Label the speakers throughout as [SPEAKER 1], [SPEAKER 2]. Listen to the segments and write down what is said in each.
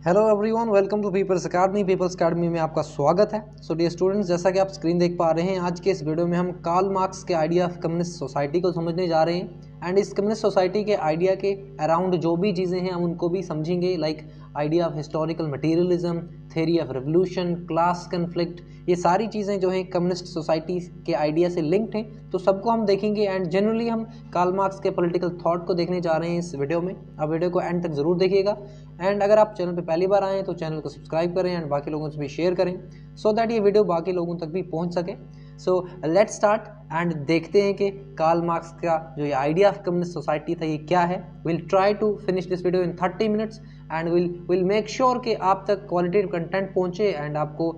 [SPEAKER 1] Hello everyone, welcome to people's academy. People's academy में आपका स्वागत है। सो डियर स्टूडेंट्स, जैसा कि आप स्क्रीन देख पा रहे हैं, आज के इस वीडियो में हम कार्ल मार्क्स के आइडिया ऑफ कम्युनिस्ट सोसाइटी को समझने जा रहे हैं। एंड इस कम्युनिस्ट सोसाइटी के आइडिया के अराउंड जो भी चीज़ें हैं हम उनको भी समझेंगे, like idea of historical materialism, theory of revolution, class conflict. ये सारी चीज़ें जो हैं कम्युनिस्ट सोसाइटी के आइडिया से लिंक्ड हैं, तो सबको हम देखेंगे। एंड जनरली हम कार्ल मार्क्स के पॉलिटिकल थॉट को देखने जा रहे हैं इस वीडियो में। आप वीडियो को एंड तक जरूर देखिएगा। एंड अगर आप चैनल पे पहली बार आए हैं तो चैनल को सब्सक्राइब करें एंड बाकी लोगों से भी शेयर करें, सो दैट ये वीडियो बाकी लोगों तक भी पहुंच सके। सो लेट्स स्टार्ट एंड देखते हैं कि कार्ल मार्क्स का जो ये आइडिया ऑफ कम्युनिस्ट सोसाइटी था ये क्या है। Will try to finish this video in 30 minutes and will make sure कि आप तक क्वालिटेटिव कंटेंट पहुंचे एंड आपको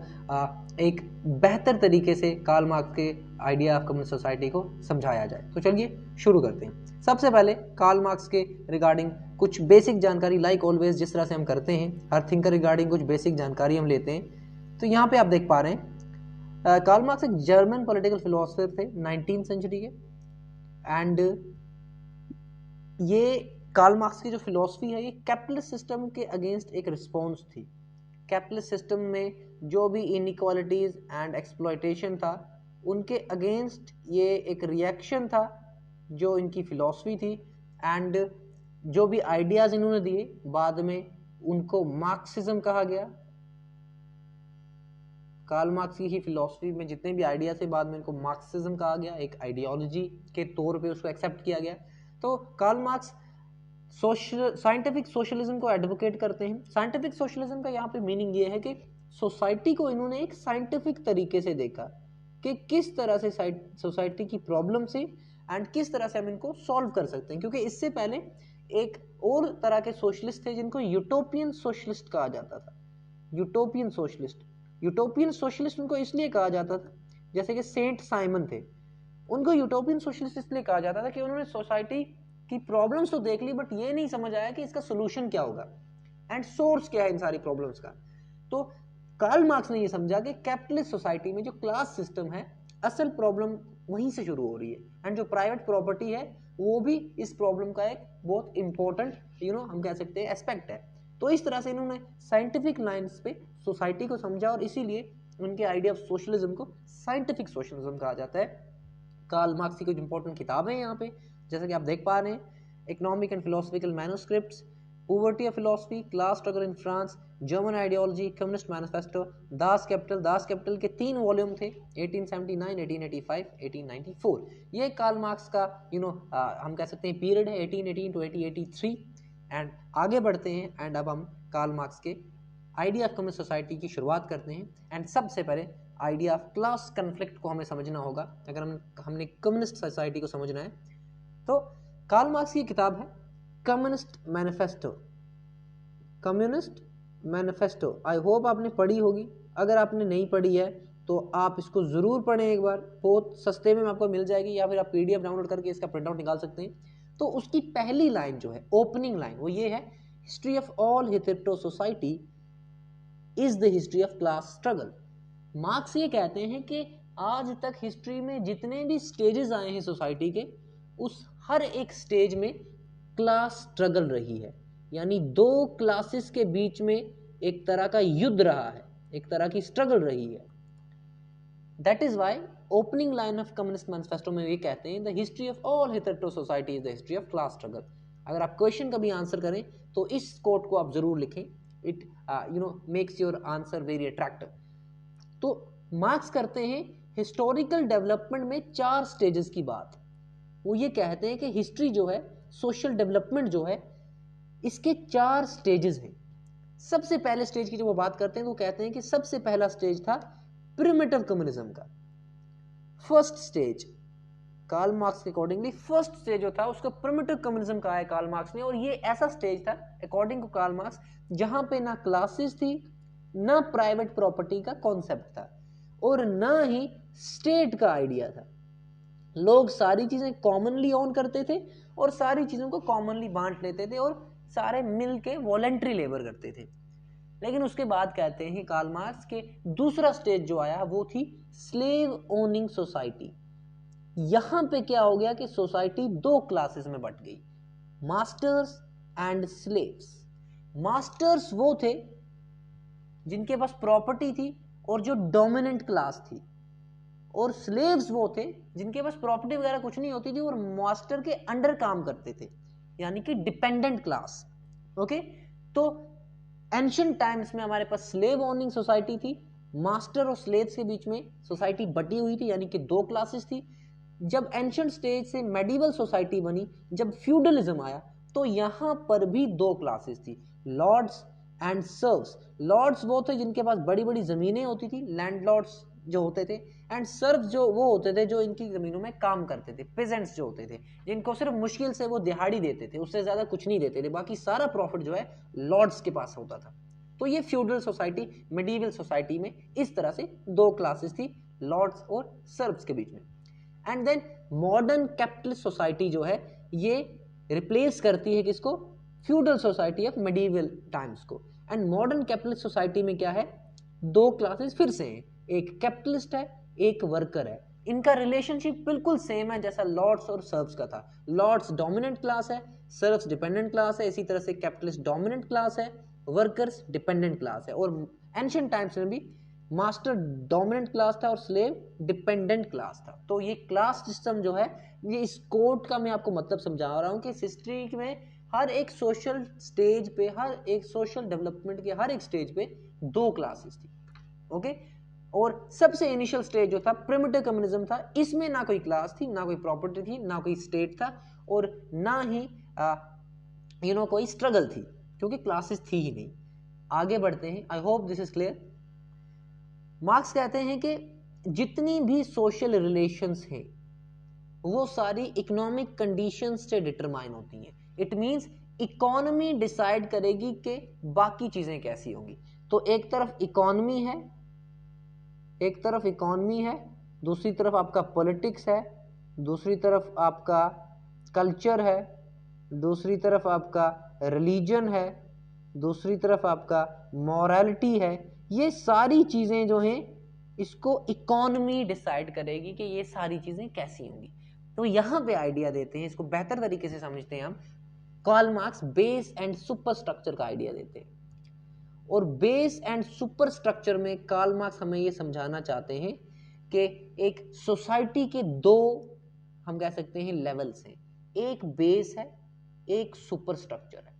[SPEAKER 1] एक बेहतर तरीके से कार्ल मार्क्स के आइडिया ऑफ कम्युनिस्ट सोसाइटी को समझाया जाए। तो चलिए शुरू करते हैं। सबसे पहले कार्ल मार्क्स के रिगार्डिंग कुछ बेसिक जानकारी, लाइक ऑलवेज जिस तरह से हम करते हैं, हर थिंकर रिगार्डिंग कुछ बेसिक जानकारी हम लेते हैं। तो यहाँ पे आप देख पा रहे हैं कार्ल मार्क्स एक जर्मन पॉलिटिकल फिलोसफर थे 19वीं सेंचुरी के। एंड ये कार्ल मार्क्स की जो फिलोसफी है ये कैपिटलिस्ट सिस्टम के अगेंस्ट एक रिस्पॉन्स थी। कैपिटलिस्ट सिस्टम में जो भी इनइक्वालिटीज एंड एक्सप्लॉयटेशन था उनके अगेंस्ट ये एक रिएक्शन था जो इनकी फिलॉसफी थी। एंड जो भी आइडियाज इन्होंने दिए बाद में उनको मार्क्सिज्म कहा गया। कार्ल मार्क्स की ही फिलॉसफी में जितने भी आइडियाज थे बाद में इनको मार्क्सिज्म कहा गया, एक आइडियोलॉजी के तौर पे उसको एक्सेप्ट किया गया। तो कार्ल मार्क्स साइंटिफिक सोशलिज्म को एडवोकेट करते हैं। साइंटिफिक सोशलिज्म का यहाँ पे मीनिंग ये है कि सोसाइटी को इन्होंने एक साइंटिफिक तरीके से देखा कि किस तरह से सोसाइटी की प्रॉब्लम से एंड किस तरह से हम इनको सॉल्व कर सकते हैं। क्योंकि इससे पहले एक और तरह के सोशलिस्ट थे जिनको यूटोपियन सोशलिस्ट कहा जाता था। यूटोपियन सोशलिस्ट उनको इसलिए कहा जाता था, जैसे कि सेंट साइमन थे, उनको यूटोपियन सोशलिस्ट इसलिए कहा जाता था कि उन्होंने सोसाइटी की प्रॉब्लम्स तो देख ली बट ये नहीं समझ आया कि इसका सोल्यूशन क्या होगा एंड सोर्स क्या है इन सारी प्रॉब्लम्स का। तो कार्ल मार्क्स ने ये समझा कि कैपिटलिस्ट सोसाइटी में जो क्लास सिस्टम है असल प्रॉब्लम वहीं से शुरू हो रही है। एंड जो प्राइवेट प्रॉपर्टी है वो भी इस प्रॉब्लम का एक बहुत इंपॉर्टेंट हम कह सकते हैं एस्पेक्ट है। तो इस तरह से इन्होंने साइंटिफिक लाइंस पे सोसाइटी को समझा और इसीलिए उनके आइडिया ऑफ सोशलिज्म को साइंटिफिक सोशलिज्म कहा जाता है। कार्ल मार्क्स की कुछ इंपॉर्टेंट किताबें हैं यहाँ पे, जैसे कि आप देख पा रहे हैं, economic and philosophical manuscripts, poverty of philosophy, class struggle in France, German ideology, communist manifesto, Das Kapital के 3 वॉल्यूम थे, 1879, 1885, 1894। ये कार्ल मार्क्स का हम कह सकते हैं पीरियड है 1818 टू 1883। एंड आगे बढ़ते हैं एंड अब हम कार्ल मार्क्स के आइडिया ऑफ कम्युनिस्ट सोसाइटी की शुरुआत करते हैं। एंड सबसे पहले आइडिया ऑफ क्लास कन्फ्लिक्ट को हमें समझना होगा अगर हमने कम्युनिस्ट सोसाइटी को समझना है। तो कार्ल मार्क्स की किताब है कम्युनिस्ट मैनिफेस्टो। आई होप आपने पढ़ी होगी। अगर आपने नहीं पढ़ी है तो आप इसको जरूर पढ़ें एक बार, बहुत सस्ते में आपको मिल जाएगी, या फिर आप पीडीएफ डाउनलोड करके इसका प्रिंट आउट निकाल सकते हैं। तो उसकी पहली लाइन जो है, ओपनिंग लाइन, वो ये है, history of all hitherto society is the history of class struggle. Marx ये कहते हैं कि आज तक हिस्ट्री में जितने भी स्टेजेस आए हैं सोसाइटी के, उस हर एक स्टेज में क्लास स्ट्रगल रही है, यानी 2 क्लासेस के बीच में एक तरह का युद्ध रहा है, एक तरह की स्ट्रगल रही है। That is why opening line of communist manifesto में ये कहते हैं, the history of all hitherto society is the history of class struggle. अगर आप क्वेश्चन का भी आंसर करें तो इस कोट को आप जरूर लिखें, it makes your answer very attractive. तो मार्क्स करते हैं हिस्टोरिकल डेवलपमेंट में 4 स्टेजेस की बात। वो ये कहते हैं कि हिस्ट्री जो है, सोशल डेवलपमेंट जो है, इसके 4 स्टेजेस हैं। सबसे पहले स्टेज की जो वो बात करते हैं तो वो कहते हैं कि सबसे पहला स्टेज था प्रिमिटिव कम्युनिज्म का। फर्स्ट स्टेज कार्ल मार्क्स के अकॉर्डिंगली फर्स्ट स्टेज जो था उसको प्रिमिटिव कम्युनिज्म कहा है कार्ल मार्क्स ने। और ये ऐसा स्टेज था अकॉर्डिंग टू कार्ल मार्क्स जहां पे ना क्लासेस थी, ना प्राइवेट प्रॉपर्टी का कॉन्सेप्ट था, और ना ही स्टेट का आइडिया था। लोग सारी चीजें कॉमनली ओन करते थे और सारी चीजों को कॉमनली बांट लेते थे और सारे मिल के वॉलंटरी लेबर करते थे। लेकिन उसके बाद कहते हैं कार्ल मार्क्स के दूसरा स्टेज जो आया वो थी स्लेव ओनिंग सोसाइटी। यहां पे क्या हो गया कि सोसाइटी 2 क्लासेस में बंट गई, मास्टर्स एंड स्लेव्स। मास्टर्स वो थे जिनके पास प्रॉपर्टी थी और जो डोमिनेंट क्लास थी, और स्लेव्स वो थे जिनके पास प्रॉपर्टी वगैरह कुछ नहीं होती थी और मास्टर के अंडर काम करते थे, यानी कि डिपेंडेंट क्लास। ओके, तो एंशिएंट टाइम्स में हमारे पास स्लेव ओनिंग सोसाइटी थी, मास्टर और स्लेव्स के बीच में सोसाइटी बटी हुई थी, यानी कि दो क्लासेस थी। जब एंशिएंट स्टेज से मेडिवल सोसाइटी बनी, जब फ्यूडलिज्म आया, तो यहां पर भी दो क्लासेस थी, लॉर्ड्स एंड सर्व्स। लॉर्ड्स वो थे जिनके पास बड़ी बड़ी जमीनें होती थी, लैंडलॉर्ड्स जो होते थे, एंड सर्व्स जो वो होते थे जो इनकी जमीनों में काम करते थे, पेजेंट्स जो होते थे, जिनको सिर्फ मुश्किल से वो दिहाड़ी देते थे, उससे ज्यादा कुछ नहीं देते थे, बाकी सारा प्रॉफिट जो है लॉर्ड्स के पास होता था। तो ये फ्यूडल सोसाइटी, मिडिवल सोसाइटी में इस तरह से दो क्लासेस थी, लॉर्ड्स और सर्व्स के बीच में। And then modern capitalist society जो है ये रिप्लेस करती है किसको? Feudal society of medieval times को। एंड मॉडर्न कैपिटलिस्ट सोसाइटी में क्या है? दो क्लासेस फिर से हैं, एक कैपिटलिस्ट है, एक वर्कर है। इनका रिलेशनशिप बिल्कुल सेम है जैसा लॉर्ड्स और सर्व्स का था। लॉर्ड्स डोमिनेंट क्लास है, सर्व्स डिपेंडेंट क्लास है, इसी तरह से कैपिटलिस्ट डोमिनेंट क्लास है, वर्कर्स डिपेंडेंट क्लास है। और एंशिएंट टाइम्स में भी मास्टर डोमिनेंट क्लास था और स्लेव डिपेंडेंट क्लास था। तो ये क्लास सिस्टम जो है, ये इस कोड का मैं आपको मतलब समझा रहा हूं कि हिस्ट्री में हर एक सोशल स्टेज पे, हर एक सोशल डेवलपमेंट के हर एक स्टेज पे दो क्लासेस थी। ओके, और सबसे इनिशियल स्टेज जो था प्रिमिटिव कम्युनिज्म था, इसमें ना कोई क्लास थी, ना कोई प्रॉपर्टी थी, ना कोई स्टेट था, और ना ही कोई स्ट्रगल थी, क्योंकि क्लासेस थी ही नहीं। आगे बढ़ते हैं, आई hope this is clear. Marks कहते हैं कि जितनी भी सोशल रिलेशंस हैं वो सारी इकोनॉमिक कंडीशंस से डिटरमाइन होती हैं। इट मींस इकोनॉमी डिसाइड करेगी कि बाकी चीजें कैसी होंगी। तो एक तरफ इकोनॉमी है, एक तरफ इकोनॉमी है, दूसरी तरफ आपका पॉलिटिक्स है, दूसरी तरफ आपका कल्चर है, दूसरी तरफ आपका रिलीजन है, दूसरी तरफ आपका मॉरलिटी है। ये सारी चीजें जो हैं इसको इकोनॉमी डिसाइड करेगी कि ये सारी चीजें कैसी होंगी। तो यहां पे आइडिया देते हैं, इसको बेहतर तरीके से समझते हैं हम। Karl Marx base and superstructure का आइडिया देते हैं, और बेस एंड सुपर स्ट्रक्चर में कार्ल मार्क्स हमें ये समझाना चाहते हैं कि एक सोसाइटी के दो, हम कह सकते हैं, लेवल्स हैं। एक बेस है, एक सुपर स्ट्रक्चर है।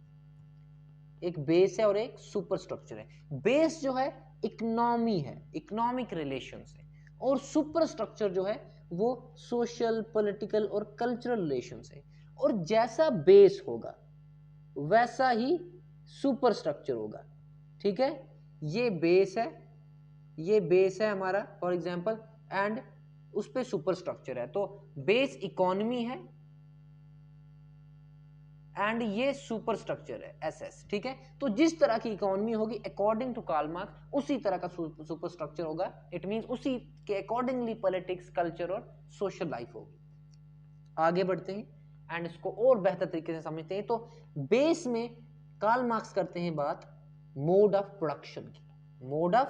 [SPEAKER 1] एक बेस है और एक सुपर स्ट्रक्चर है। बेस जो है इकोनॉमी है, इकोनॉमिक रिलेशंस है, और सुपर स्ट्रक्चर जो है वो सोशल, पॉलिटिकल और कल्चरल रिलेशंस है। और जैसा बेस होगा वैसा ही सुपर स्ट्रक्चर होगा। ठीक है, ये बेस है, ये बेस है हमारा फॉर एग्जांपल, एंड उस पे सुपर स्ट्रक्चर है। तो बेस इकोनॉमी है एंड ये सुपर स्ट्रक्चर है, एसएस। ठीक है, तो जिस तरह की इकोनॉमी होगी अकॉर्डिंग टू कार्ल मार्क्स उसी तरह का सुपर स्ट्रक्चर होगा। इट मींस उसी के अकॉर्डिंगली पॉलिटिक्स, कल्चर और सोशल लाइफ होगी। आगे बढ़ते हैं एंड इसको और बेहतर तरीके से समझते हैं। तो बेस में कार्ल मार्क्स करते हैं बात मोड ऑफ प्रोडक्शन की, मोड ऑफ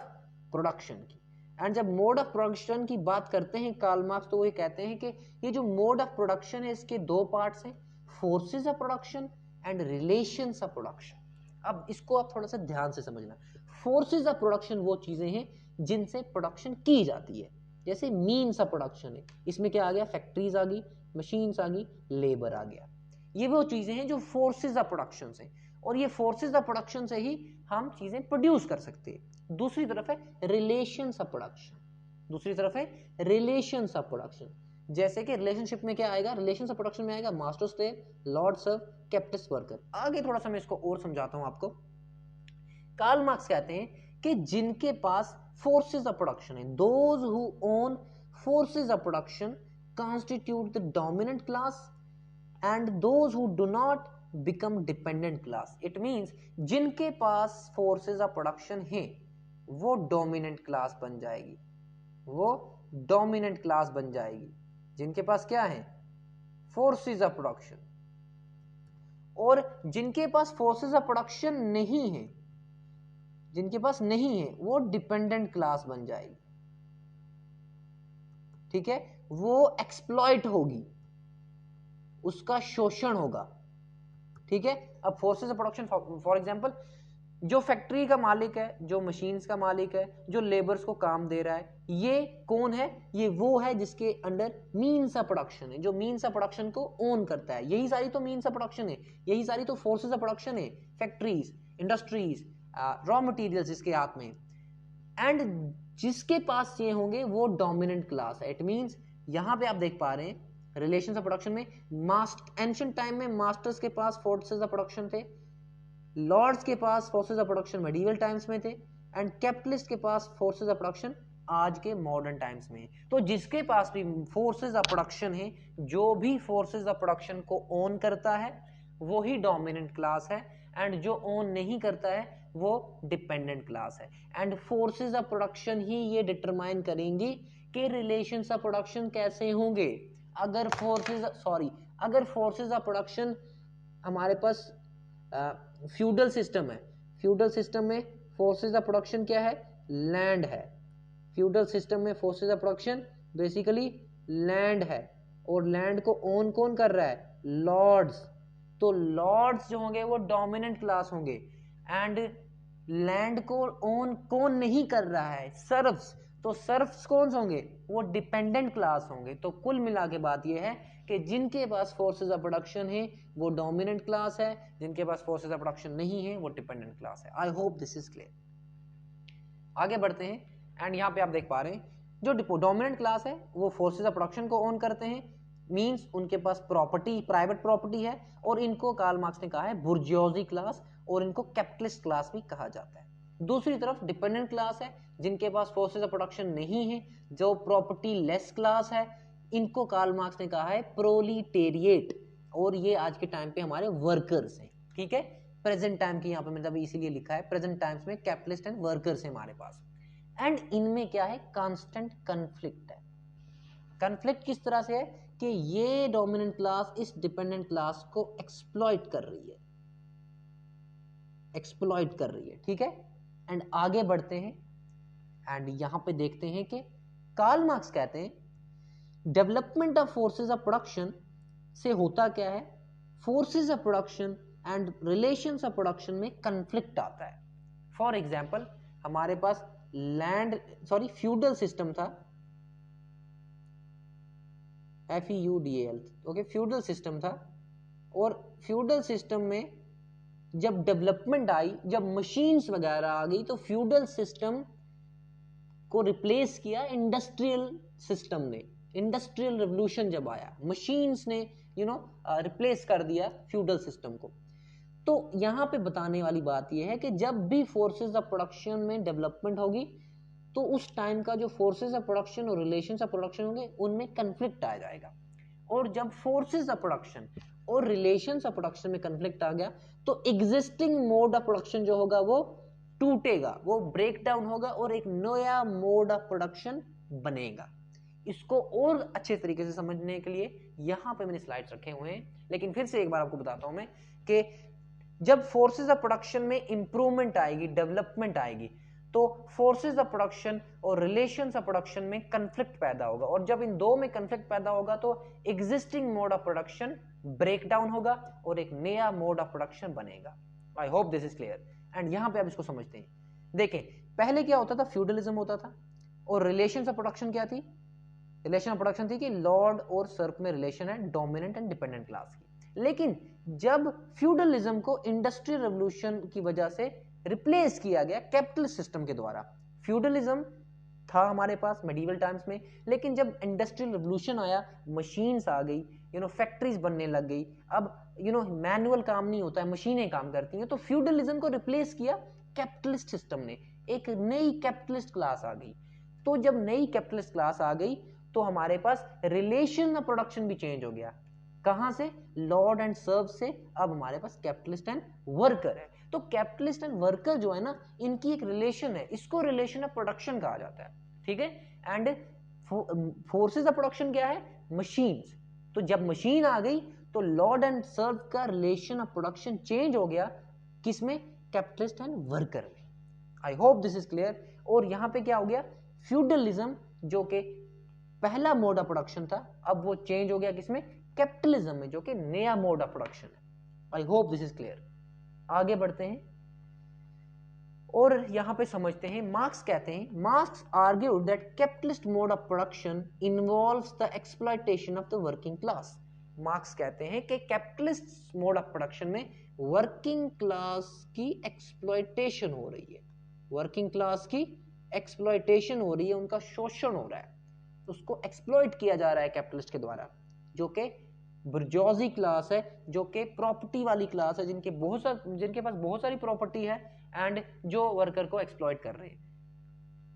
[SPEAKER 1] प्रोडक्शन की। एंड जब मोड ऑफ प्रोडक्शन की बात करते हैं कार्ल मार्क्स, तो वो कहते हैं कि ये जो मोड ऑफ प्रोडक्शन है इसके दो पार्ट्स हैं, forces of production and relations of production. अब इसको आप थोड़ा सा ध्यान से समझना। फोर्सेस ऑफ प्रोडक्शन वो चीजें हैं जिनसे प्रोडक्शन की जाती है, जैसे मीन्स ऑफ प्रोडक्शन है, इसमें क्या आ गया? फैक्ट्रीज आ गई, मशीन्स आ गई, लेबर आ गया। ये वो चीजें हैं जो फोर्सेस ऑफ प्रोडक्शन है, और ये फोर्सेस ऑफ प्रोडक्शन से ही हम चीजें प्रोड्यूस कर सकते हैं। दूसरी तरफ है रिलेशंस ऑफ प्रोडक्शन, दूसरी तरफ है रिलेशंस ऑफ प्रोडक्शन। जैसे कि रिलेशनशिप में क्या आएगा? रिलेशंस ऑफ प्रोडक्शन में आएगा मास्टर स्लेव, लॉर्ड सर्व, कैपिटलिस्ट वर्कर। आगे थोड़ा सा मैं इसको और समझाता हूं आपको। कार्ल मार्क्स कहते हैं कि जिनके पास फोर्सेस ऑफ प्रोडक्शन है, those who own forces of production constitute the dominant class and those who do not become dependent class. It means जिनके पास forces of production है वो dominant class बन जाएगी, वो dominant class बन जाएगी। जिनके पास क्या है? forces of production। और जिनके पास forces of production नहीं है, जिनके पास नहीं है, वो dependent class बन जाएगी। ठीक है, वो एक्सप्लॉइट होगी, उसका शोषण होगा। ठीक है, अब forces of production for example जो फैक्ट्री का मालिक है, जो मशीन्स का मालिक है, जो लेबर्स को काम दे रहा है, ये कौन है? ये वो है जिसके अंडर मीन्स ऑफ प्रोडक्शन है, जो मीन्स ऑफ प्रोडक्शन को ओन करता है। यही सारी तो मीन्स ऑफ प्रोडक्शन है, यही सारी तो फोर्सेस ऑफ प्रोडक्शन है, फैक्ट्रीज, इंडस्ट्रीज, रॉ मटेरियल्स जिसके हाथ में। एंड जिसके पास ये होंगे वो डोमिनेंट क्लास है। इट मींस यहां पे आप देख पा रहे हैं रिलेशंस ऑफ प्रोडक्शन में, एंशिएंट टाइम में मास्टर्स के पास फोर्सेस ऑफ प्रोडक्शन थे, लॉर्ड्स के पास forces of production medieval times में थे, एंड कैपिटलिस्ट के पास फोर्सेस ऑफ प्रोडक्शन आज के मॉडर्न टाइम्स में। तो जिसके पास भी फोर्सेस ऑफ प्रोडक्शन है, जो भी फोर्सेस ऑफ प्रोडक्शन को ओन करता है वो ही डोमिनेंट क्लास है, एंड जो ओन नहीं करता है वो डिपेंडेंट क्लास है। एंड फोर्सेस ऑफ प्रोडक्शन ही ये डिटरमाइन करेंगी कि रिलेशंस ऑफ प्रोडक्शन कैसे होंगे। अगर फोर्सेस ऑफ प्रोडक्शन हमारे पास फ्यूडल सिस्टम है, फ्यूडल सिस्टम में फोर्सेस ऑफ प्रोडक्शन क्या है? लैंड है। फ्यूडल सिस्टम में forces of production basically land है, और लैंड को ओन कौन कर रहा है? लॉर्ड्स। तो लॉर्ड्स जो होंगे वो डोमिनेंट क्लास होंगे, एंड लैंड को ओन कौन नहीं कर रहा है? सर्फ्स। तो सर्फ्स कौन होंगे? वो डिपेंडेंट क्लास होंगे। तो कुल मिला के बात ये है कि जिनके पास फोर्सेस ऑफ प्रोडक्शन है वो डोमिनेंट क्लास है, जिनके पास फोर्सेस ऑफ प्रोडक्शन नहीं है वो डिपेंडेंट क्लास है। आई होप दिस इज क्लियर। आगे बढ़ते हैं, एंड यहाँ पे आप देख पा रहे हैं जो डोमिनेंट क्लास है वो फोर्सेस ऑफ प्रोडक्शन को ओन करते हैं, मींस उनके पास प्रॉपर्टी, प्राइवेट प्रॉपर्टी है, और इनको कार्ल मार्क्स ने कहा है बुर्जियोजी क्लास, और इनको कैपिटलिस्ट क्लास भी कहा जाता है। दूसरी तरफ डिपेंडेंट क्लास है, जिनके पास फोर्सेस ऑफ प्रोडक्शन नहीं है, जो प्रॉपर्टी लेस क्लास है, इनको कार्ल मार्क्स ने कहा है प्रोलिटेरिएट, और ये आज के टाइम पे हमारे वर्कर्स हैं। ठीक है, प्रेजेंट टाइम की यहाँ पे मतलब इसीलिए लिखा है प्रेजेंट टाइम्स में कैपिटलिस्ट एंड वर्कर्स है हमारे पास। एंड इनमें क्या है? कांस्टेंट कन्फ्लिक्ट है। कन्फ्लिक्ट किस तरह से है कि ये डोमिनेंट क्लास इस डिपेंडेंट क्लास को एक्सप्लॉइट कर रही है, एक्सप्लॉइट कर रही है। ठीक है, एंड आगे बढ़ते हैं, एंड यहां पे देखते हैं कि कार्ल मार्क्स कहते हैं development of forces of production से होता क्या है? Forces of production and relations of production में कन्फ्लिक्ट आता है। फॉर एग्जांपल हमारे पास फ्यूडल सिस्टम था, FEUDAL, ओके, फ्यूडल सिस्टम था, और फ्यूडल सिस्टम में जब डेवलपमेंट आई, जब मशीन्स वगैरह आ गई, तो फ्यूडल सिस्टम को रिप्लेस किया इंडस्ट्रियल सिस्टम ने। इंडस्ट्रियल रेवोल्यूशन जब आया, मशीन्स ने रिप्लेस कर दिया फ्यूडल सिस्टम को। तो यहां पे बताने वाली बात यह है कि जब भी फोर्सेस ऑफ प्रोडक्शन में डेवलपमेंट होगी तो उस टाइम का जो फोर्सेस ऑफ प्रोडक्शन और रिलेशंस ऑफ प्रोडक्शन होंगे उनमें कन्फ्लिक्ट आ जाएगा, और जब फोर्सेस ऑफ प्रोडक्शन और रिलेशंस ऑफ प्रोडक्शन में कन्फ्लिक्ट आ गया तो एग्जिस्टिंग मोड ऑफ प्रोडक्शन जो होगा वो टूटेगा, वो ब्रेक डाउन होगा, और एक नया मोड ऑफ प्रोडक्शन बनेगा। इसको और अच्छे तरीके से समझने के लिए यहां पे मैंने स्लाइड्स रखे हुए हैं, लेकिन फिर से एक बार आपको बताता हूं मैं कि जब फोर्सेस ऑफ प्रोडक्शन में इंप्रूवमेंट आएगी, डेवलपमेंट आएगी, तो फोर्सेस ऑफ प्रोडक्शन और रिलेशंस ऑफ प्रोडक्शन में कंफ्लिक्ट पैदा होगा, और जब इन दो में कंफ्लिक्ट पैदा होगा तो existing mode of production break down होगा और एक नया मोड ऑफ प्रोडक्शन बनेगा। I hope this is clear. And यहां पे आप इसको समझते हैं। देखें, पहले क्या होता था? फ्यूडलिज्म होता था, और रिलेशंस ऑफ प्रोडक्शन क्या थी? रिलेशन ऑफ प्रोडक्शन थी कि लॉर्ड और सर्फ में रिलेशन है डोमिनेंट एंड डिपेंडेंट क्लास की। लेकिन जब फ्यूडलिज्म को इंडस्ट्रियल रेवोल्यूशन की वजह से रिप्लेस किया गया कैपिटलिस्ट सिस्टम के द्वारा, फ्यूडलिज्म था हमारे पास मेडिवल टाइम्स में, लेकिन जब इंडस्ट्रियल रेवोल्यूशन आया, मशीन्स आ गई, फैक्ट्रीज बनने लग गई, अब मैनुअल काम नहीं होता है, मशीनें काम करती हैं, तो फ्यूडलिज्म को रिप्लेस किया कैपिटलिस्ट सिस्टम ने, एक नई कैपिटलिस्ट क्लास आ गई। तो जब नई कैपिटलिस्ट क्लास आ गई तो हमारे पास रिलेशन ऑफ प्रोडक्शन भी चेंज हो गया। कहां से? लॉर्ड एंड सर्व से अब हमारे पास कैपिटलिस्ट एंड वर्कर है। तो कैपिटलिस्ट एंड वर्कर जो है ना, इनकी एक रिलेशन है, इसको रिलेशन ऑफ प्रोडक्शन कहा जाता है। ठीक है, एंड फोर्सेस ऑफ प्रोडक्शन क्या है? मशीन्स। तो जब मशीन आ गई तो लॉर्ड एंड सर्व का रिलेशन ऑफ प्रोडक्शन चेंज हो गया, किसमें? कैपिटलिस्ट एंड वर्कर में। आई होप दिस इज क्लियर। और यहां पे क्या हो गया? फ्यूडलिज्म जो कि पहला मोड ऑफ प्रोडक्शन था, अब वो चेंज हो गया किसमें? कैपिटलिज्म में, जो कि नया मोड ऑफ प्रोडक्शन है। आई होप दिस इज क्लियर। आगे बढ़ते हैं, और यहाँ पे समझते हैं, मार्क्स कहते हैं, marks argued that capitalist mode of production involves the exploitation of the working class. Marks कहते हैं कि कैपिटलिस्ट मोड ऑफ प्रोडक्शन में वर्किंग क्लास की एक्सप्लॉयटेशन हो रही है, वर्किंग क्लास की एक्सप्लॉयटेशन हो रही है, उनका शोषण हो रहा है, उसको एक्सप्लॉयट किया जा रहा है कैपिटलिस्ट के द्वारा, जो कि बुर्जोजी क्लास है, जो कि प्रॉपर्टी वाली क्लास है, जिनके पास बहुत सारी प्रॉपर्टी है एंड जो वर्कर को एक्सप्लॉयट कर रहे हैं।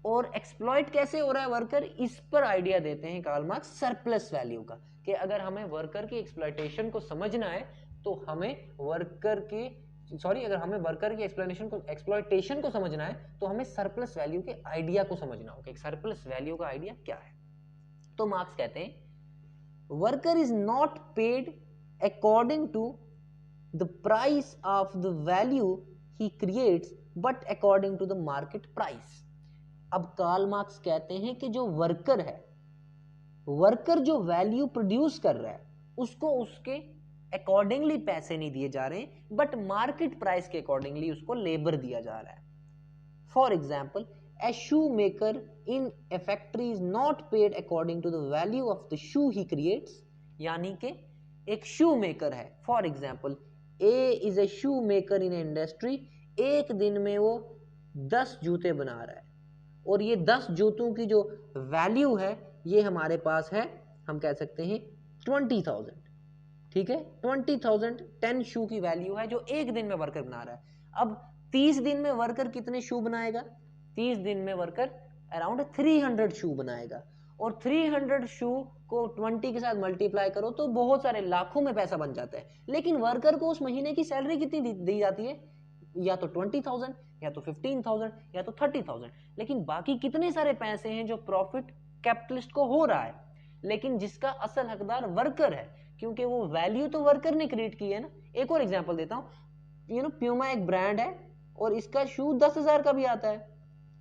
[SPEAKER 1] और एक्सप्लॉयट कैसे हो रहा है वर्कर, इस पर आइडिया देते हैं कार्ल मार्क्स सरप्लस वैल्यू का, कि अगर हमें वर्कर की एक्सप्लॉयटेशन को समझना है तो हमें वर्कर की एक्सप्लॉयटेशन को समझना है तो हमें सरप्लस वैल्यू के आइडिया को समझना होगा। सरप्लस वैल्यू का आइडिया क्या है? तो मार्क्स कहते हैं worker is not paid according to the price of the value he creates but according to the market price। अब कार्ल मार्क्स कहते हैं कि जो वर्कर है, वर्कर जो वैल्यू प्रोड्यूस कर रहा है उसको उसके अकॉर्डिंगली पैसे नहीं दिए जा रहे हैं, बट मार्केट प्राइस के अकॉर्डिंगली उसको लेबर दिया जा रहा है। For example, a shoemaker in a factory is not paid according to the value of the shoe he creates। यानी कि एक शू मेकर है, for example A is a shoe maker in industry, एक दिन में वो 10 जूते बना रहा है और ये 10 जूतों की जो वैल्यू है ये हमारे पास है, हम कह सकते हैं 20,000, ठीक है, 20,000 10 शू की वैल्यू है जो एक दिन में वर्कर बना रहा है। अब 30 दिन में वर्कर कितने शू बनाएगा? 30 दिन में वर्कर अराउंड 300 शू बनाएगा, और 300 शू को 20 के साथ मल्टीप्लाई करो तो बहुत सारे लाखों में पैसा बन जाता है। लेकिन वर्कर को उस महीने की सैलरी कितनी दी जाती है? या तो 20,000 या तो 15,000 या तो 30,000। लेकिन बाकी कितने सारे पैसे हैं जो प्रॉफिट कैपिटलिस्ट को हो रहा है, लेकिन जिसका असल हकदार वर्कर है, क्योंकि वो वैल्यू तो वर्कर ने क्रिएट की है ना। एक और एग्जांपल देता हूं, प्यूमा एक ब्रांड है और इसका शू 10,000 का भी आता है,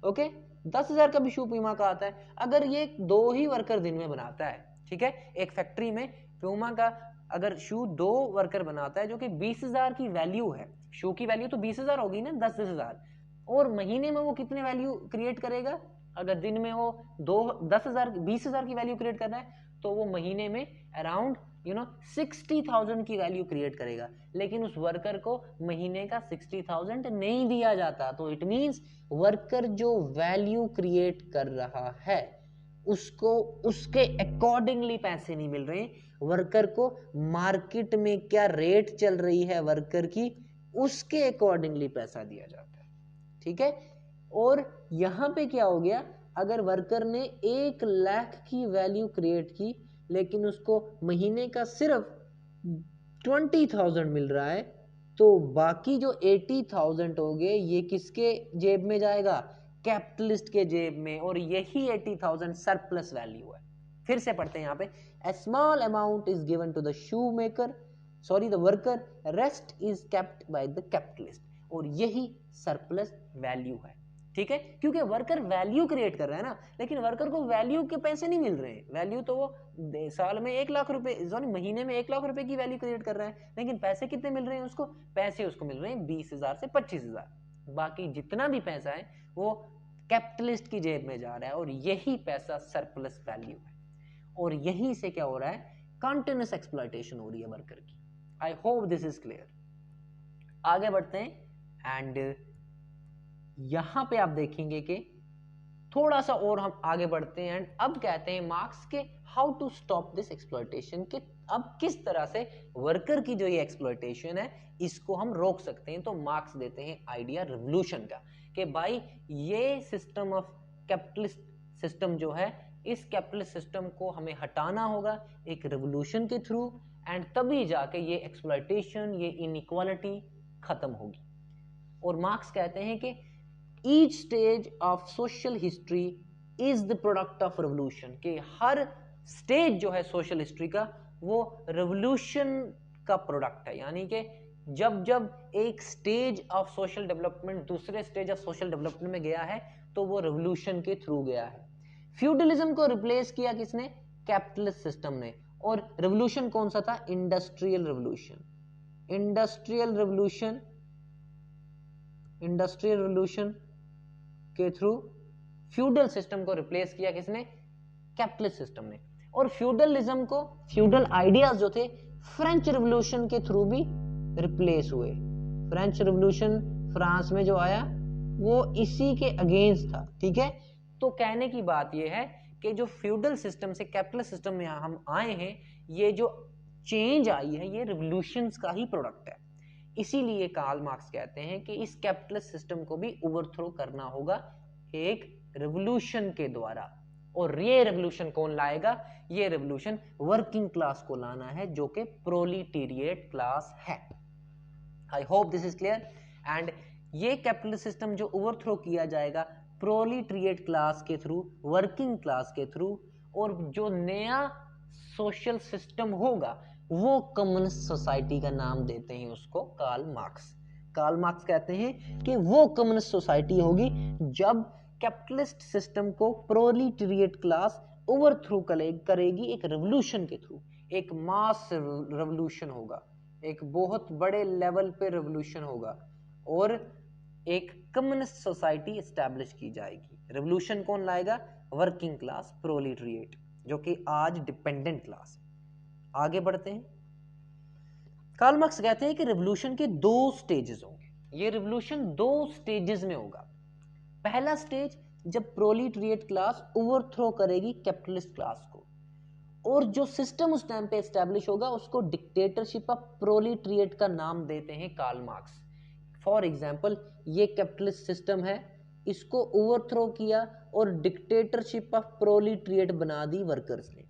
[SPEAKER 1] ओके, 10,000 का भी शू प्यूमा का आता है। अगर ये 2 ही वर्कर दिन में बनाता है, ठीक है, एक फैक्ट्री में प्यूमा का अगर शू 2 वर्कर बनाता है जो कि 20,000 की वैल्यू है, शू की वैल्यू तो 20,000 होगी ना, 10,000, और महीने में वो कितने वैल्यू क्रिएट करेगा? अगर दिन में वो 20,000 की वैल्यू क्रिएट कर रहा है तो वो महीने में अराउंड 60,000 की वैल्यू क्रिएट करेगा। लेकिन उस वर्कर को महीने का 60,000 नहीं दिया जाता। तो इट मींस वर्कर जो वैल्यू क्रिएट कर रहा है उसको उसके अकॉर्डिंगली पैसे नहीं मिल रहे। वर्कर को मार्केट में क्या रेट चल रही है वर्कर की, उसके अकॉर्डिंगली पैसा दिया जाता है, ठीक है। और यहां पे क्या हो गया, अगर वर्कर ने 1 लाख की वैल्यू क्रिएट की लेकिन उसको महीने का सिर्फ 20,000 मिल रहा है, तो बाकी जो 80,000 हो गए ये किसके जेब में जाएगा? कैपिटलिस्ट के जेब में। और यही 80,000 सरप्लस वैल्यू है। फिर से पढ़ते हैं यहाँ पे, a small amount is given to the shoemaker, sorry the worker, rest is kept by the capitalist। और यही सरप्लस वैल्यू है, ठीक है, क्योंकि वर्कर वैल्यू क्रिएट कर रहा है ना, लेकिन वर्कर को वैल्यू के पैसे नहीं मिल रहे हैं। वैल्यू तो वो साल में 1 लाख रुपए, सॉरी महीने में 1 लाख रुपए की वैल्यू क्रिएट कर रहा है, लेकिन पैसे कितने मिल रहे हैं उसको? पैसे उसको मिल रहे हैं 20,000 से 25,000। बाकी जितना भी पैसा है वो कैपिटलिस्ट की जेब में जा रहा है, और यही पैसा सरप्लस वैल्यू है। और यहीं से क्या हो रहा है? कंटिन्यूअस एक्सप्लॉयटेशन हो रही है वर्कर की। आई होप दिस इज क्लियर। आगे बढ़ते हैं एंड यहां पे आप देखेंगे कि थोड़ा सा और हम आगे बढ़ते हैं एंड अब कहते हैं मार्क्स के how to stop this exploitation, के अब किस तरह से वर्कर की जो ये एक्सप्लॉयटेशन है इसको हम रोक सकते हैं। तो मार्क्स देते हैं आइडिया रिवोल्यूशन का, कि भाई ये सिस्टम ऑफ कैपिटलिस्ट सिस्टम जो है, इस कैपिटलिस्ट सिस्टम को हमें हटाना होगा एक रिवोल्यूशन के थ्रू, एंड तभी जाके ये एक्सप्लॉयटेशन, ये इनइक्वालिटी खत्म होगी। और मार्क्स कहते हैं कि each stage of social history is the product of revolution, कि हर स्टेज जो है सोशल हिस्ट्री का वो रिवोल्यूशन का प्रोडक्ट है। यानी कि जब जब एक स्टेज ऑफ सोशल डेवलपमेंट दूसरे स्टेज ऑफ सोशल डेवलपमेंट में गया है तो वो रिवोल्यूशन के थ्रू गया है। फ्यूडलिज्म को रिप्लेस किया किसने? कैपिटलिस्ट सिस्टम ने। और रिवोल्यूशन कौन सा था? Industrial revolution. इंडस्ट्रियल रिवोल्यूशन के थ्रू फ्यूडल सिस्टम को रिप्लेस किया किसने? कैपिटलिस्ट सिस्टम ने। और फ्यूडलिज्म को, फ्यूडल आइडियाज जो थे फ्रेंच रिवॉल्यूशन के थ्रू भी रिप्लेस हुए। फ्रेंच रिवॉल्यूशन फ्रांस में जो आया वो इसी के अगेंस्ट था, ठीक है। तो कहने की बात ये है कि जो फ्यूडल सिस्टम से कैपिटलिस्ट सिस्टम में हम आए हैं, ये जो चेंज आई है ये रिवॉल्यूशंस का ही प्रोडक्ट है। इसीलिए कार्ल मार्क्स कहते हैं कि इस कैपिटलिस्ट सिस्टम को भी ओवरथ्रो करना होगा एक रिवॉल्यूशन के द्वारा। और ये रिवॉल्यूशन कौन लाएगा? ये रिवॉल्यूशन वर्किंग क्लास को लाना है, जो कि प्रोलिटेरिएट क्लास है। आई hope this is clear. And ये कैपिटलिस्ट सिस्टम जो ओवरथ्रो किया जाएगा प्रोलिटेरिएट क्लास के थ्रू, वर्किंग क्लास के थ्रू, और जो नया सोशल सिस्टम होगा वो कम्युनिस्ट सोसाइटी का नाम देते हैं उसको कार्ल मार्क्स। कार्ल मार्क्स कहते हैं कि वो कम्युनिस्ट सोसाइटी होगी जब कैपिटलिस्ट सिस्टम को प्रोलिटेरिएट क्लास ओवरथ्रो करेगी एक रिवॉल्यूशन के थ्रू। एक मास रिवॉल्यूशन होगा, एक बहुत बड़े लेवल पे रिवॉल्यूशन होगा और एक कम्युनिस्ट सोसाइटी एस्टैब्लिश की जाएगी। रिवॉल्यूशन कौन लाएगा? वर्किंग क्लास, प्रोलिटेरिएट, जो कि आज डिपेंडेंट क्लास है। आगे बढ़ते हैं। कार्ल मार्क्स कहते हैं कि रिवॉल्यूशन के 2 स्टेजेस होंगे। ये रिवॉल्यूशन 2 स्टेजेस में होगा। पहला स्टेज जब प्रोलिटेरिएट क्लास ओवरथ्रो करेगी कैपिटलिस्ट क्लास को, और जो सिस्टम उस टाइम पे एस्टैब्लिश होगा उसको डिक्टेटरशिप ऑफ प्रोलिटेरिएट का नाम देते हैं कार्ल मार्क्स। फॉर एग्जाम्पल, ये कैपिटलिस्ट सिस्टम है, इसको ओवरथ्रो किया और डिक्टेटरशिप ऑफ प्रोलिटेरिएट बना दी वर्कर्स ने।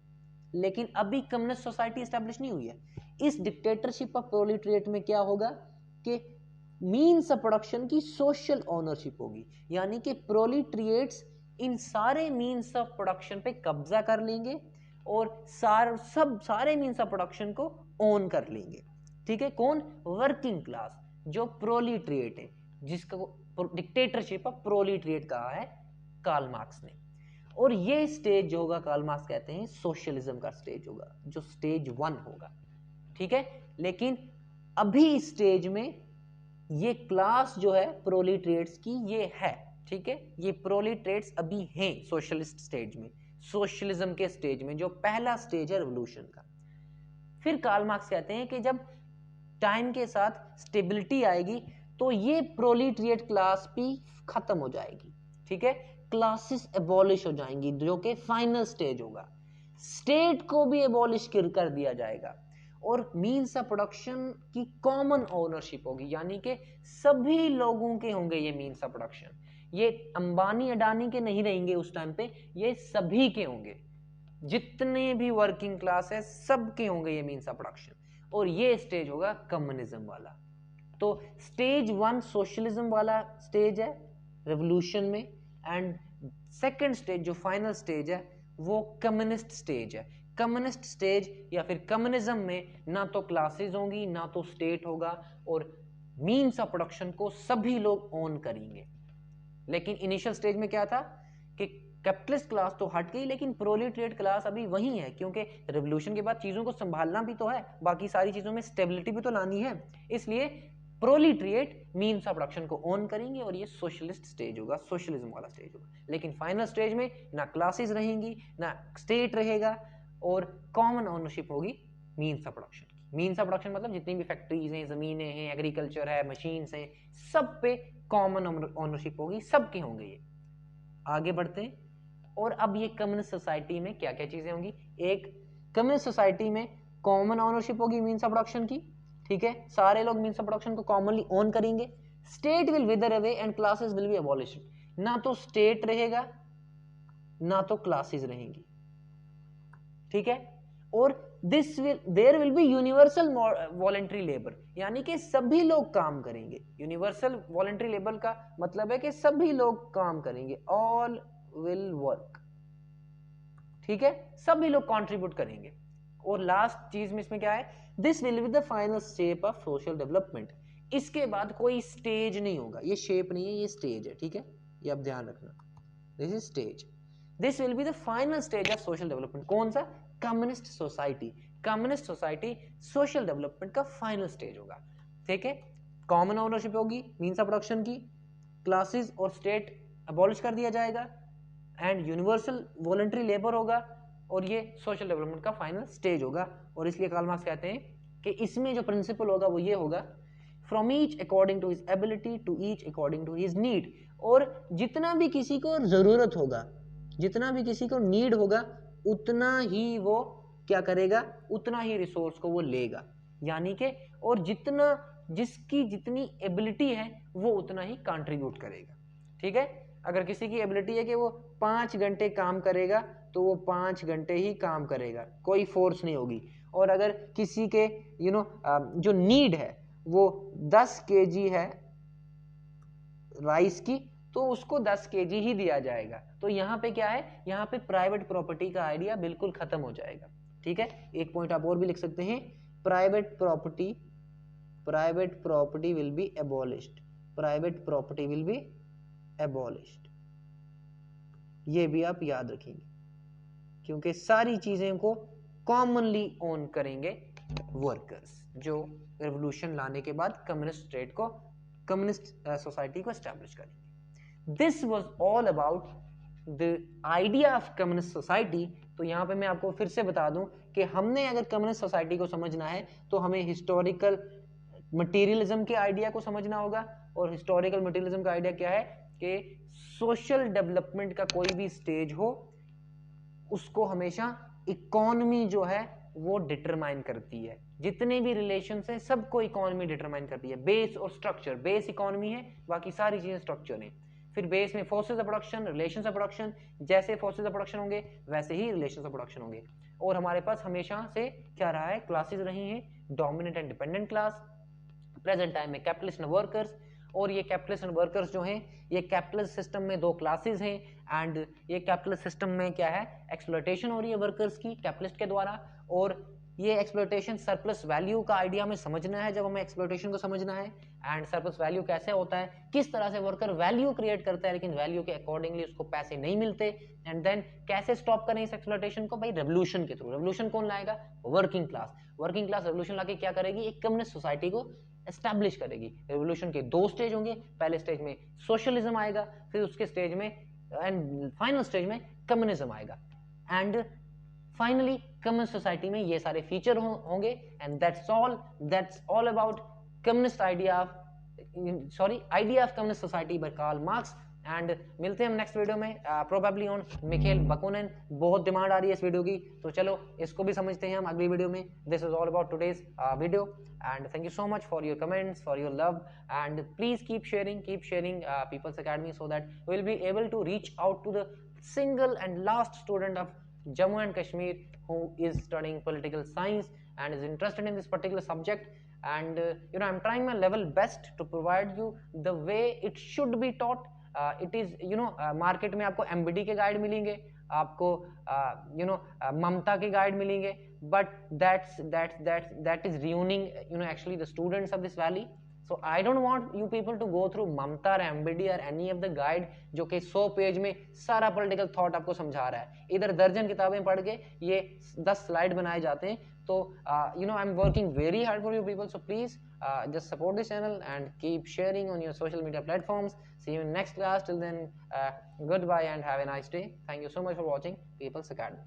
[SPEAKER 1] लेकिन अभी कम्युनिस्ट सोसाइटी एस्टैब्लिश नहीं हुई है। इस डिक्टेटरशिप ऑफ प्रोलिटेरिएट में क्या होगा कि मीन्स ऑफ प्रोडक्शन की सोशल ओनरशिप होगी, यानी कि प्रोलिटेरिएट्स इन सारे मीन्स ऑफ प्रोडक्शन पे कब्जा कर लेंगे और सारे मीन्स ऑफ प्रोडक्शन को ओन कर लेंगे, ठीक है। कौन? वर्किंग क्लास, जो प्रोलिटेरिएट है, जिसको डिक्टेटरशिप ऑफ प्रोलिटेरिएट कहा है कार्ल मार्क्स ने। और ये स्टेज जो होगा कार्ल मार्क्स कहते हैं सोशलिज्म का स्टेज होगा, जो स्टेज 1 होगा, ठीक है। लेकिन अभी इस स्टेज में ये क्लास जो है प्रोलिटेरिएट्स की ये है, ठीक है। ये प्रोलिटेरिएट्स अभी हैं सोशलिस्ट स्टेज में, सोशलिज्म के स्टेज में, जो पहला स्टेज है रिवॉल्यूशन का। फिर कार्ल मार्क्स कहते हैं कि जब टाइम के साथ स्टेबिलिटी आएगी तो ये प्रोलिटेरिएट क्लास भी खत्म हो जाएगी, ठीक है। क्लासेस एबॉलिश हो जाएंगी, जो कि फाइनल स्टेज होगा। स्टेट को भी एबॉलिश कर दिया जाएगा और मीन्स ऑफ प्रोडक्शन की कॉमन ओनरशिप होगी, यानी कि सभी लोगों के होंगे ये मीन्स ऑफ प्रोडक्शन। ये अंबानी अडानी के नहीं रहेंगे उस टाइम पे, ये सभी के होंगे, जितने भी वर्किंग क्लास है सबके होंगे ये मीन्स ऑफ प्रोडक्शन। और ये स्टेज होगा कम्युनिज्म वाला। तो स्टेज 1 सोशलिज्म वाला स्टेज है रिवॉल्यूशन में, एंड सेकंड स्टेज जो फाइनल स्टेज है वो कम्युनिस्ट स्टेज है। कम्युनिस्ट स्टेज या फिर कम्युनिज्म में ना तो क्लासेस होंगी ना तो स्टेट होगा, और मीन्स ऑफ प्रोडक्शन को सभी लोग ओन करेंगे। लेकिन इनिशियल स्टेज में क्या था कि कैपिटलिस्ट क्लास तो हट गई, लेकिन प्रोलिटेरिएट क्लास अभी वही है, क्योंकि रिवॉल्यूशन के बाद चीजों को संभालना भी तो है, बाकी सारी चीजों में स्टेबिलिटी भी तो लानी है। इसलिए प्रोलिटेरिएट मीन्स ऑफ प्रोडक्शन को ओन करेंगे और ये सोशलिस्ट स्टेज होगा, सोशलिज्म वाला स्टेज होगा। लेकिन फाइनल स्टेज में ना क्लासेस रहेंगी ना स्टेट रहेगा, और कॉमन ओनरशिप होगी मीन्स ऑफ प्रोडक्शन की। मीन्स ऑफ प्रोडक्शन मतलब जितनी भी फैक्ट्रीज हैं, जमीनें हैं, एग्रीकल्चर है, मशीन्स हैं, सब पे कॉमन ओनरशिप होगी, सबके होंगे ये। आगे बढ़ते हैं। और अब ये कम्युनिस्ट सोसाइटी में क्या क्या चीजें होंगी? एक, कम्युनिस्ट सोसाइटी में कॉमन ओनरशिप होगी मीन्स ऑफ प्रोडक्शन की, ठीक है, सारे लोग मीन्स ऑफ प्रोडक्शन को कॉमनली ओन करेंगे। State will विदर away and classes will be abolished. ना तो स्टेट रहेगा ना तो क्लासेस रहेंगी, ठीक है। और there will be universal voluntary labour, यानी कि सभी लोग काम करेंगे। यूनिवर्सल वॉलंटरी लेबर का मतलब है कि सभी लोग काम करेंगे, ऑल विल वर्क, ठीक है, सभी लोग कंट्रीब्यूट करेंगे। और लास्ट चीज में इसमें क्या है? This will be the final step of social development. इसके बाद कोई स्टेज नहीं होगा, ये शेप नहीं है, ये स्टेज है, ठीक है, ये आप ध्यान रखना, this is stage. This will be the final stage of social development. कौन सा? Communist society. Communist society social development का फाइनल स्टेज होगा, ठीक है। कॉमन ओनरशिप होगी मीन्स ऑफ प्रोडक्शन की, क्लासेस और स्टेट अबॉलिश कर दिया जाएगा, एंड यूनिवर्सल वॉलंटरी लेबर होगा, और ये सोशल डेवलपमेंट का फाइनल स्टेज होगा। और इसलिए कार्ल मार्क्स कहते हैं कि इसमें जो प्रिंसिपल होगा वो ये होगा, from each according to his ability to each according to his need. और जितना भी किसी को जरूरत होगा, जितना भी किसी को नीड होगा, उतना ही वो क्या करेगा, उतना ही रिसोर्स को वो लेगा, यानी कि और जितना जिसकी जितनी एबिलिटी है वो उतना ही कंट्रीब्यूट करेगा। ठीक है, अगर किसी की एबिलिटी है कि वो 5 घंटे काम करेगा तो वो 5 घंटे ही काम करेगा, कोई फोर्स नहीं होगी। और अगर किसी के जो नीड है वो 10 kg है राइस की, तो उसको 10 kg ही दिया जाएगा। तो यहाँ पे क्या है, यहाँ पे प्राइवेट प्रॉपर्टी का आइडिया बिल्कुल खत्म हो जाएगा। ठीक है, एक पॉइंट आप और भी लिख सकते हैं, private property will be abolished, private property will be abolished. ये भी आप याद रखेंगे, क्योंकि सारी चीजें को कॉमनली ओन करेंगे वर्कर्स, जो रेवोल्यूशन लाने के बाद कम्युनिस्ट स्टेट को, कम्युनिस्ट सोसाइटी को एस्टैब्लिश करेंगे। This was all about the idea of communist society. तो यहाँ पे मैं आपको फिर से बता दूं कि हमने अगर कम्युनिस्ट सोसाइटी को समझना है तो हमें हिस्टोरिकल मटेरियलिज्म के आइडिया को समझना होगा। और हिस्टोरिकल मटेरियलिज्म का आइडिया क्या है कि सोशल डेवलपमेंट का कोई भी स्टेज हो, उसको हमेशा इकोनॉमी जो है वो डिटरमाइन करती है। जितने भी रिलेशंस हैं सबको इकोनॉमी डिटरमाइन करती है। बेस और स्ट्रक्चर, बेस इकोनॉमी है, बाकी सारी चीजें स्ट्रक्चर हैं। फिर बेस में forces of production, relations of production, जैसे फोर्सेस ऑफ प्रोडक्शन होंगे वैसे ही रिलेशंस ऑफ प्रोडक्शन होंगे। और हमारे पास हमेशा से क्या रहा है, क्लासेस रही हैं, dominant and dependent class, present time में कैपिटलिस्ट एंड वर्कर्स। और ये कैपिटलिस्ट एंड वर्कर्स जो हैं, ये कैपिटलिस्ट सिस्टम में 2 क्लासेस हैं, एंड ये कैपिटलिस्ट सिस्टम में क्या है, एक्सप्लॉयटेशन हो रही है वर्कर्स की कैपिटलिस्ट के द्वारा। और ये एक्सप्लॉयटेशन सरप्लस वैल्यू का आइडिया हमें समझना है, जब हमें एक्सप्लॉयटेशन को समझना है, एंड सरप्लस वैल्यू कैसे होता है, किस तरह से वर्कर वैल्यू क्रिएट करता है लेकिन वैल्यू के अकॉर्डिंगली उसको पैसे नहीं मिलते, एंड देन कैसे स्टॉप करें इस एक्सप्लॉयटेशन को, भाई रेवोल्यूशन के थ्रू। रेवोल्यूशन कौन लाएगा, working class. Working class revolution लाके क्या करेगी, एक कम्युनिस्ट सोसाइटी को एस्टैब्लिश करेगी। रेवोल्यूशन के 2 स्टेज होंगे, पहले स्टेज में सोशलिज्म आएगा, फिर उसके स्टेज में एंड फाइनल स्टेज में कम्युनिज्म आएगा। एंड फाइनली कम्युनिस्ट सोसाइटी में ये सारे फीचर होंगे। And that's all about communist idea of communist society by Karl Marx. And मिलते हैं हम नेक्स्ट वीडियो में, प्रोबेबली ऑन मिखेल बकुनन। बहुत डिमांड आ रही है इस वीडियो की, तो चलो इसको भी समझते हैं हम अगली वीडियो में। This is all about today's video, and thank you so much for your comments, for your love, and please keep sharing people's academy, so that we will be able to reach out to the single and last student of Jammu and Kashmir who is studying political science and is interested in this particular subject. And I'm trying my level best to provide you the way it should be taught. It is market में आपको MBD के guide मिलेंगे, आपको ममता के guide मिलेंगे, but that is ruining actually the students of this valley. So I don't want you people to go through Mamta or MBD or any of the guide जो कि 100 page में सारा political thought आपको समझा रहा है। इधर दर्जन किताबें पढ़ के ये 10 स्लाइड बनाए जाते हैं। तो I am working very hard for you people, so please just support this channel and keep sharing on your social media platforms. See you in next class. Till then, goodbye and have a nice day. Thank you so much for watching People's Academy.